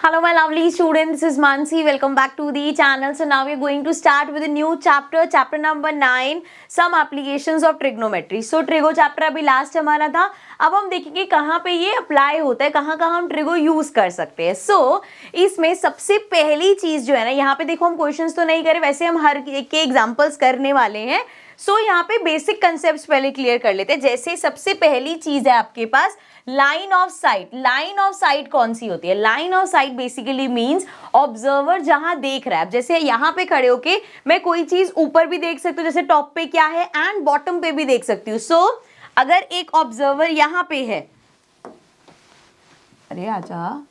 Hello my lovely students, this is Mansi. Welcome back to the channel. So now we are going to start with a new chapter, chapter number 9, some applications of trigonometry. So trigo chapter अभी last हमारा था. अब हम देखेंगे कहाँ पे ये apply होता है, कहाँ कहाँ हम ट्रिगो यूज कर सकते हैं. सो इसमें सबसे पहली चीज जो है ना, यहाँ पे देखो हम क्वेश्चंस तो नहीं करें, वैसे हम हर एक के एग्जांपल्स करने वाले हैं. सो यहाँ पे बेसिक कंसेप्ट पहले क्लियर कर लेते हैं. जैसे सबसे पहली चीज है आपके पास line of sight. Line of sight कौन सी होती है? Line of sight basically means observer जहां देख रहा है. जैसे यहां पे खड़े होके मैं कोई चीज ऊपर भी देख सकती हूँ, जैसे टॉप पे क्या है एंड बॉटम पे भी देख सकती हूँ. सो अगर एक ऑब्जर्वर यहां पे है, अरे आजा,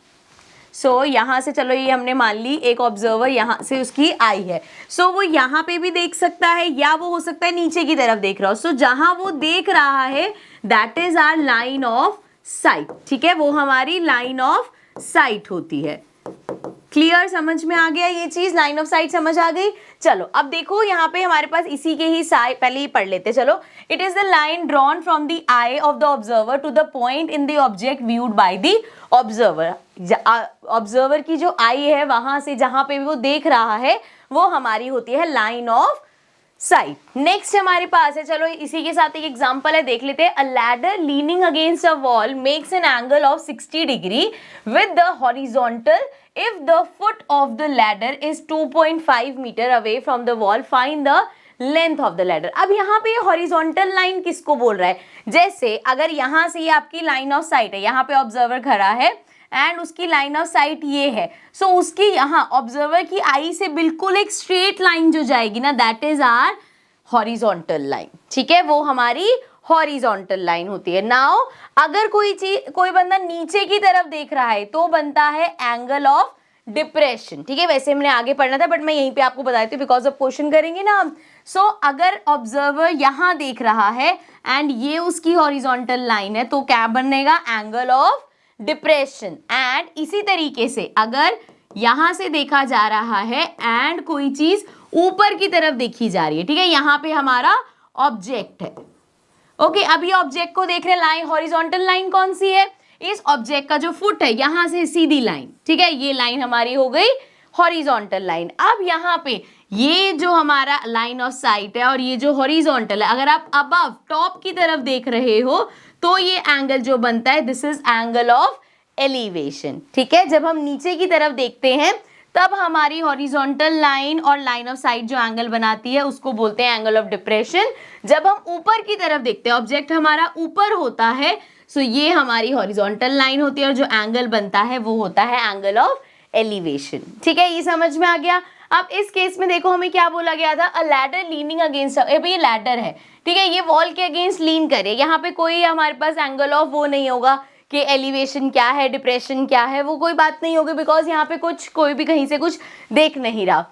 सो यहां से चलो ये हमने मान ली एक ऑब्जर्वर यहां से उसकी आई है. सो वो यहां पे भी देख सकता है या वो हो सकता है नीचे की तरफ देख रहा हो. सो जहां वो देख रहा है that is our line of sight. ठीक है, वो हमारी लाइन ऑफ साइट होती है. क्लियर, समझ में आ गया ये चीज? लाइन ऑफ साइट समझ आ गई. चलो अब देखो यहाँ पे हमारे पास इसी के ही साइड पहले ही पढ़ लेते. चलो, it is the line drawn from the eye of the observer to the point in the object viewed by the observer. Observer की जो आई है वहां से जहां पे भी वो देख रहा है वो हमारी होती है लाइन ऑफ साइड. नेक्स्ट हमारे पास है, चलो इसी के साथ एक एग्जांपल है, देख लेते हैं. अ ladder leaning against a wall makes an angle of 60 degree with the horizontal if the foot of the ladder is 2.5 meter away from the wall. Find the length of the ladder. अब यहाँ पे horizontal line किसको बोल रहा है? जैसे अगर यहाँ से ये आपकी लाइन ऑफ साइट है, यहाँ पे ऑब्जर्वर खड़ा है एंड उसकी लाइन ऑफ साइट ये है. सो उसकी यहाँ ऑब्जर्वर की आई से बिल्कुल एक स्ट्रेट लाइन जो जाएगी ना, that is our horizontal line. ठीक है, वो हमारी हॉरिजॉन्टल लाइन होती है. नाउ अगर कोई बंदा नीचे की तरफ देख रहा है तो बनता है एंगल ऑफ डिप्रेशन. ठीक है, वैसे हमने आगे पढ़ना था बट मैं यहीं पे आपको बता देती हूँ बिकॉज ऑफ क्वेश्चन करेंगे ना हम. सो अगर ऑब्जर्वर यहाँ देख रहा है एंड ये उसकी हॉरिजॉन्टल लाइन है तो क्या बनेगा? Angle of depression. एंड इसी तरीके से अगर यहां से देखा जा रहा है एंड कोई चीज ऊपर की तरफ देखी जा रही है, ठीक है, यहां पे हमारा ऑब्जेक्ट है. ओके, अब ये ऑब्जेक्ट को देख रहे हैं, लाइन हॉरिजॉन्टल लाइन कौन सी है? इस ऑब्जेक्ट का जो फुट है यहां से सीधी लाइन. ठीक है, ये लाइन हमारी हो गई हॉरिजॉन्टल लाइन. अब यहाँ पे ये जो हमारा लाइन ऑफ साइट है और ये जो हॉरिजॉन्टल है, अगर आप अबव टॉप की तरफ देख रहे हो तो ये एंगल जो बनता है this is angle of elevation. ठीक है, जब हम नीचे की तरफ देखते हैं तब हमारी हॉरिजॉन्टल लाइन और लाइन ऑफ साइट जो एंगल बनाती है उसको बोलते हैं एंगल ऑफ डिप्रेशन. जब हम ऊपर की तरफ देखते हैं, ऑब्जेक्ट हमारा ऊपर होता है, सो ये हमारी हॉरिजॉन्टल लाइन होती है और जो एंगल बनता है वो होता है एंगल ऑफ एलिवेशन. ठीक है, ये समझ में आ गया. अब इस केस में देखो हमें क्या बोला गया था? अ लैडर लीनिंग अगेंस्ट, ये लैडर है, ठीक है, ये वॉल के अगेंस्ट लीन करे. यहाँ पे कोई हमारे पास एंगल ऑफ वो नहीं होगा कि एलिवेशन क्या है, डिप्रेशन क्या है, वो कोई बात नहीं होगी बिकॉज यहाँ पे कोई भी कहीं से कुछ देख नहीं रहा.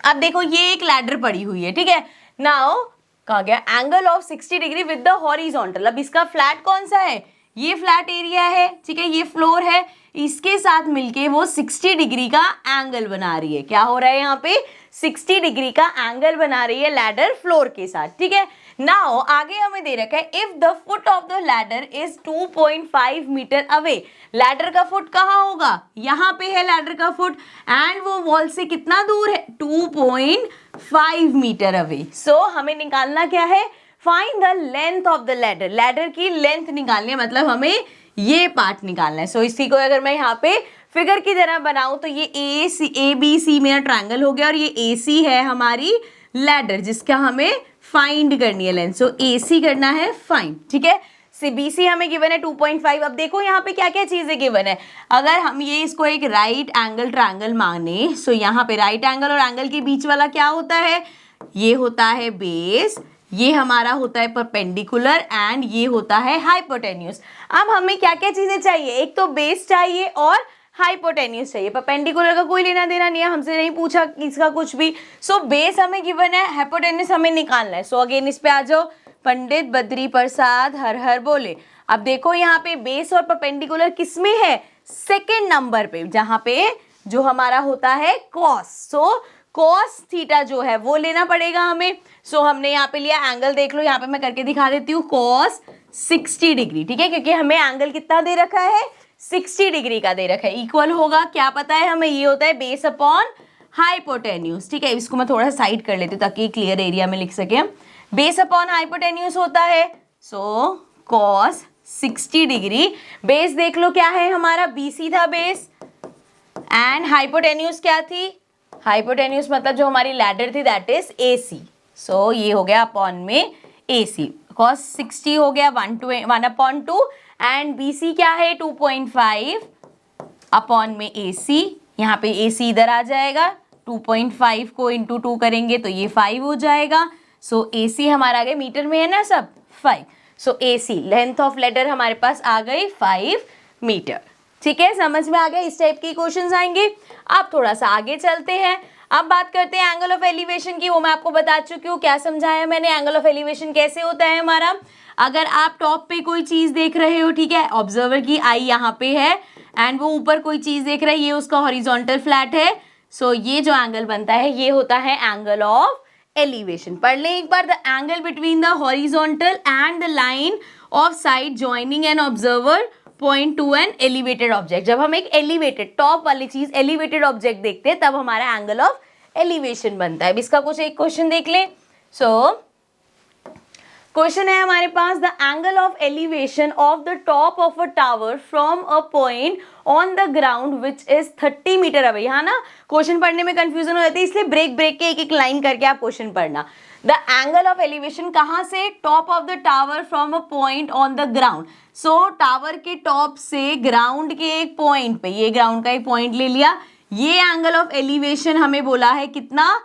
अब देखो ये एक लैडर पड़ी हुई है. ठीक है, नाउ कहा गया angle of 60 degree with the horizontal. अब इसका फ्लैट कौन सा है? ये फ्लैट एरिया है. ठीक है, ये फ्लोर है, इसके साथ मिलके वो 60 डिग्री का एंगल बना रही है. क्या हो रहा है यहाँ पे? 60 डिग्री का एंगल बना रही है लैडर फ्लोर के साथ. ठीक है, नाउ आगे हमें दे रखा है if the foot of the ladder is 2.5 metre away. Ladder का फुट कहाँ होगा? यहाँ पे है लैडर का फुट एंड वो वॉल से कितना दूर है? 2.5 मीटर अवे. सो हमें निकालना क्या है? Find the length of the ladder. Ladder की लेंथ निकालनी है, मतलब हमें ये पार्ट निकालना है. सो इसी को अगर मैं यहाँ पे फिगर की तरह बनाऊं तो ये ए बी सी मेरा ट्रायंगल हो गया और ये ए सी है हमारी लैडर जिसका हमें फाइंड करनी है लेंथ. सो ए सी करना है फाइंड. ठीक है, बी सी हमें गिवन है 2.5. अब देखो यहाँ पे क्या क्या चीजें गिवन है. अगर हम ये इसको एक राइट एंगल ट्रायंगल माने, सो यहाँ पे राइट एंगल और एंगल के बीच वाला क्या होता है? ये होता है बेस, ये हमारा होता है परपेंडिकुलर एंड ये होता है हाइपोटेन्यूस. अब हमें क्या क्या चीजें चाहिए? एक तो बेस चाहिए और हाइपोटेन्यूस चाहिए. परपेंडिकुलर का कोई लेना देना नहीं है, हमसे नहीं पूछा इसका कुछ भी. सो बेस हमें गिवन है, हाइपोटेन्यूस हमें निकालना है. सो अगेन इस पे आ जाओ. पंडित बद्री प्रसाद हर हर बोले. अब देखो यहाँ पे बेस और परपेंडिकुलर किस में है? सेकेंड नंबर पे, जहां पे जो हमारा होता है कॉस. सो कॉस थीटा जो है वो लेना पड़ेगा हमें. सो हमने यहाँ पे लिया एंगल, देख लो यहाँ पे मैं करके दिखा देती हूँ, कॉस 60 डिग्री. ठीक है, क्योंकि हमें एंगल कितना दे रखा है? 60 डिग्री का दे रखा है, इक्वल होगा क्या पता है हमें, ये होता है बेस अपॉन हाइपोटेन्यूज। ठीक है, इसको मैं थोड़ा साइड कर लेती हूँ ताकि क्लियर एरिया में लिख सके हम। बेस अपॉन हाइपोटेन्यूज होता है सो कॉस 60 डिग्री। बेस देख लो क्या है हमारा, BC था बेस, एंड हाइपोटेन्यूज क्या थी, हाइपोटेन्यूज मतलब जो हमारी लैडर थी दैट इज AC। सो ये हो गया अपॉन में AC, cos 60 हो गया 1/2 एंड BC क्या है 2.5 अपॉन में AC। यहाँ पे AC इधर आ जाएगा, 2.5 को इंटू 2 करेंगे तो ये 5 हो जाएगा। सो AC हमारा आ गया, मीटर में है ना सब 5। सो AC लेंथ ऑफ लेटर हमारे पास आ गई 5 मीटर। ठीक है, समझ में आ गया, इस टाइप के क्वेश्चंस आएंगे। अब थोड़ा सा आगे चलते हैं, अब बात करते हैं एंगल ऑफ एलिवेशन की। वो मैं आपको बता चुकी हूँ, क्या समझाया मैंने, एंगल ऑफ एलिवेशन कैसे होता है हमारा। अगर आप टॉप पे कोई चीज देख रहे हो, ठीक है, ऑब्जर्वर की आई यहाँ पे है एंड वो ऊपर कोई चीज देख रहा है, ये उसका हॉरिजॉन्टल फ्लैट है। सो ये जो एंगल बनता है ये होता है एंगल ऑफ एलिवेशन। पढ़ लें एक बार, the angle between the horizontal and the line of sight joining an observer point to an elevated object. जब हम एक एलिवेटेड टॉप वाली चीज एलिवेटेड ऑब्जेक्ट देखते हैं तब हमारा एंगल ऑफ एलिवेशन बनता है। इसका कुछ एक क्वेश्चन देख लें। क्वेश्चन है हमारे पास, the angle of elevation of the top of a tower from a point on the ground which is 30 metre away. यहाँ ना क्वेश्चन पढ़ने में कंफ्यूजन हो जाती है, इसलिए ब्रेक ब्रेक के एक एक लाइन करके आप क्वेश्चन पढ़ना। द एंगल ऑफ एलिवेशन कहाँ से, top of the tower from a point on the ground. So tower के टॉप से ग्राउंड के एक पॉइंट पे, ये ग्राउंड का एक पॉइंट ले लिया, ये एंगल ऑफ एलिवेशन हमें बोला है कितना,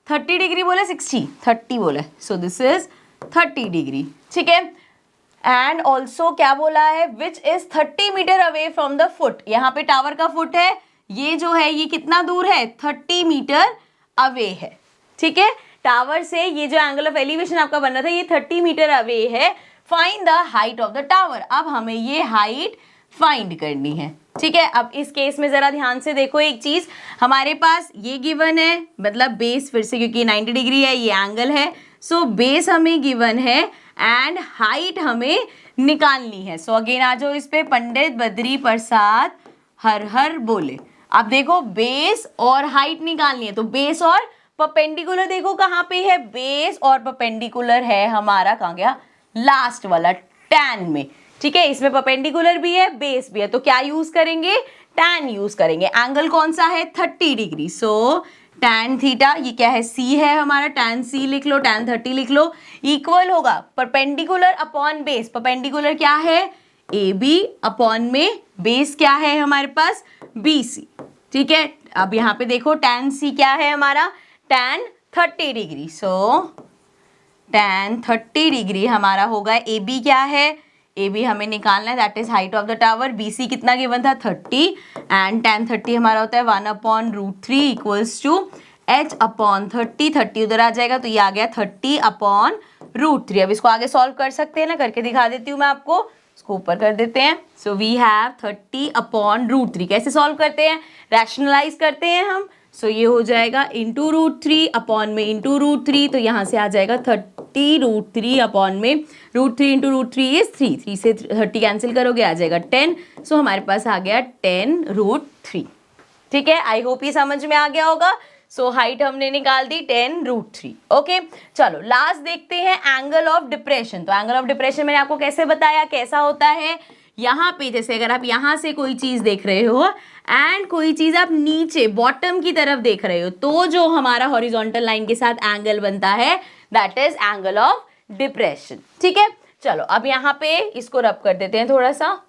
30 डिग्री बोला, 30 बोला, सो दिस इज 30 डिग्री। ठीक है, एंड ऑल्सो क्या बोला है, which is 30 metre away from the foot. यहाँ पे टावर का फुट है, ये जो है ये कितना दूर है, 30 मीटर अवे है। ठीक है, टावर से ये जो एंगल ऑफ एलिवेशन आपका बन रहा था ये 30 मीटर अवे है। Find the height of the tower. अब हमें ये हाइट फाइंड करनी है। ठीक है, अब इस केस में जरा ध्यान से देखो एक चीज, हमारे पास ये गिवन है, मतलब बेस फिर से क्योंकि 90 डिग्री है, ये एंगल है, सो बेस हमें गिवन है एंड हाइट हमें निकालनी है। सो अगेन आ जाओ इस पे, पंडित बद्री प्रसाद हर हर बोले। अब देखो बेस और हाइट निकालनी है, तो बेस और परपेंडिकुलर देखो कहाँ पे है, बेस और परपेंडिकुलर है हमारा, कहाँ गया, लास्ट वाला tan में। ठीक है, इसमें परपेंडिकुलर भी है बेस भी है, तो क्या यूज करेंगे, tan यूज करेंगे। एंगल कौन सा है, 30 डिग्री। सो tan थीटा, ये क्या है, C है हमारा, tan C लिख लो, tan 30 लिख लो, इक्वल होगा परपेंडिकुलर अपॉन बेस। परपेंडिकुलर क्या है, AB अपॉन में बेस क्या है हमारे पास, BC। ठीक है, अब यहाँ पे देखो tan C क्या है हमारा, tan 30 डिग्री। सो tan 30 डिग्री हमारा होगा, AB क्या है, AB हमें निकालना है, that is height of the tower. BC कितना गिवन था, 30, एंड tan 30 हमारा होता है 1/√3 इक्वल्स टू H अपॉन 30 उधर आ जाएगा, तो ये आ गया 30/√3। अब इसको आगे सॉल्व कर सकते हैं ना, करके दिखा देती हूँ मैं आपको, इसको ऊपर कर देते हैं। So we have 30/√3। कैसे सॉल्व करते हैं, रैशनलाइज करते हैं हम। सो ये हो जाएगा इंटू √3 अपॉन में इंटू √3, तो यहाँ से आ जाएगा 30√3 अपॉन में √3 इंटू √3 इज 3 से 30 कैंसिल करोगे आ जाएगा 10। सो हमारे पास आ गया 10√3। ठीक है, आई होप ये समझ में आ गया होगा। सो हाइट हमने निकाल दी 10√3। ओके, चलो लास्ट देखते हैं एंगल ऑफ डिप्रेशन। तो एंगल ऑफ डिप्रेशन मैंने आपको कैसे बताया, कैसा होता है, यहाँ पे जैसे अगर आप यहाँ से कोई चीज देख रहे हो एंड कोई चीज आप नीचे बॉटम की तरफ देख रहे हो, तो जो हमारा हॉरिजॉन्टल लाइन के साथ एंगल बनता है that is angle of depression. ठीक है, चलो अब यहाँ पे इसको रब कर देते हैं थोड़ा सा।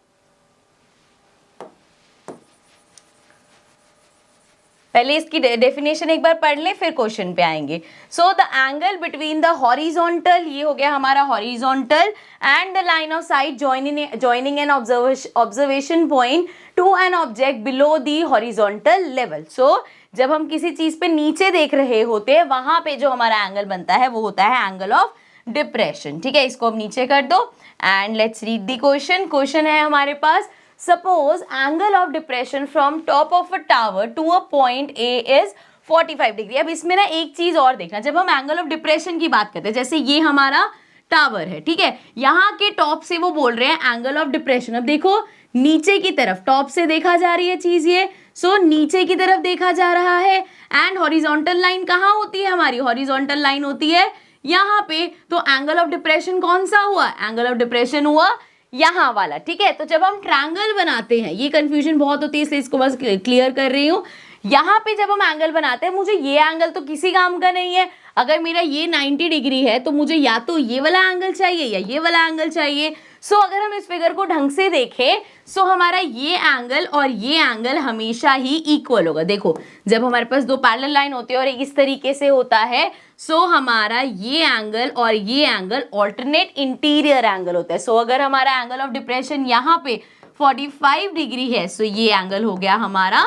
पहले इसकी डेफिनेशन एक बार पढ़ लें फिर क्वेश्चन पे आएंगे। So the angle between the horizontal, ये हो गया हमारा horizontal, and the line of sight joining an observation point to an object below the horizontal level. So जब हम किसी चीज पे नीचे देख रहे होते हैं वहां पे जो हमारा एंगल बनता है वो होता है एंगल ऑफ डिप्रेशन। ठीक है, इसको अब नीचे कर दो and let's read the question. Question है हमारे पास, suppose angle of depression from top of a tower to a point A is 45 degree. अब इसमें ना एक चीज और देखना, जब हम एंगल ऑफ डिप्रेशन की बात करते हैं, जैसे ये हमारा टावर है, ठीक है, यहाँ के टॉप से वो बोल रहे हैं एंगल ऑफ डिप्रेशन। अब देखो नीचे की तरफ, टॉप से देखा जा रही है चीज ये, सो नीचे की तरफ देखा जा रहा है। एंड हॉरिजॉन्टल लाइन कहाँ होती है हमारी, हॉरिजॉन्टल लाइन होती है यहाँ पे। तो एंगल ऑफ डिप्रेशन कौन सा हुआ, एंगल ऑफ डिप्रेशन हुआ यहाँ वाला, ठीक है। तो जब हम ट्रायंगल बनाते हैं, ये कंफ्यूजन बहुत होती है इसलिए इसको बस क्लियर कर रही हूँ। यहाँ पे जब हम एंगल बनाते हैं, मुझे ये एंगल तो किसी काम का नहीं है। अगर मेरा ये 90 डिग्री है तो मुझे या तो ये वाला एंगल चाहिए या ये वाला एंगल चाहिए। सो अगर हम इस फिगर को ढंग से देखें, सो हमारा ये एंगल और ये एंगल हमेशा ही इक्वल होगा। देखो जब हमारे पास दो पैरेलल लाइन होती है और इस तरीके से होता है, सो हमारा ये एंगल और ये एंगल ऑल्टरनेट इंटीरियर एंगल होता है। सो अगर हमारा एंगल ऑफ डिप्रेशन यहाँ पे 45 डिग्री है, सो ये एंगल हो गया हमारा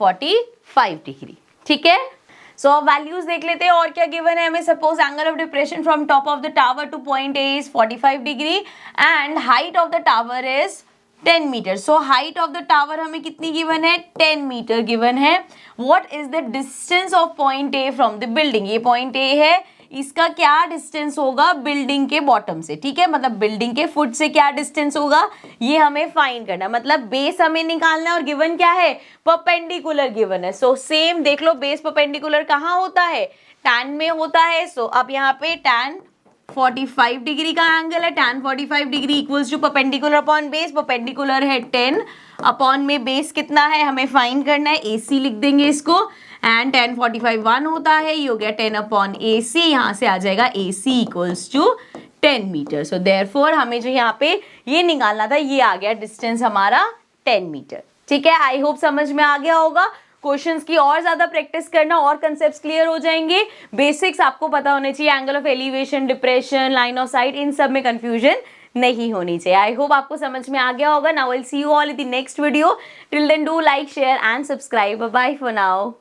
45 डिग्री, ठीक है। सो अब वैल्यूज देख लेते हैं और क्या गिवन है हमें। Suppose angle of depression from top of the tower to point A is 45 degree and height of the tower is 10 metre. So height of the tower हमें कितनी गिवन है, 10 मीटर गिवन है। What is the distance of point A from the building, ये point A है, इसका क्या distance होगा building के बॉटम से, ठीक है, मतलब बिल्डिंग के फुट से क्या डिस्टेंस होगा ये हमें फाइंड करना, मतलब बेस हमें निकालना है और गिवन क्या है, परपेंडिकुलर गिवन है। सो सेम देख लो, बेस परपेंडिकुलर कहाँ होता है, tan में होता है। सो अब यहाँ पे tan 45 डिग्री का एंगल है, tan 45 degree equals to perpendicular upon base, perpendicular है 10 अपॉन में बेस कितना है हमें फाइंड करना है, AC लिख देंगे इसको। एंड tan 45 1 होता है, ये हो गया 10 अपॉन AC, यहाँ से आ जाएगा AC equals to 10 metre. So therefore हमें जो यहाँ पे ये निकालना था, ये आ गया डिस्टेंस हमारा 10 मीटर, ठीक है। आई होप समझ में आ गया होगा। क्वेश्चंस की और ज्यादा प्रैक्टिस करना और कंसेप्ट्स क्लियर हो जाएंगे। बेसिक्स आपको पता होने चाहिए, angle of elevation, depression, line of sight, इन सब में कंफ्यूजन नहीं होनी चाहिए। आई होप आपको समझ में आ गया होगा। Now I will see you all in the next video. Till then do like, share and subscribe. Bye for now.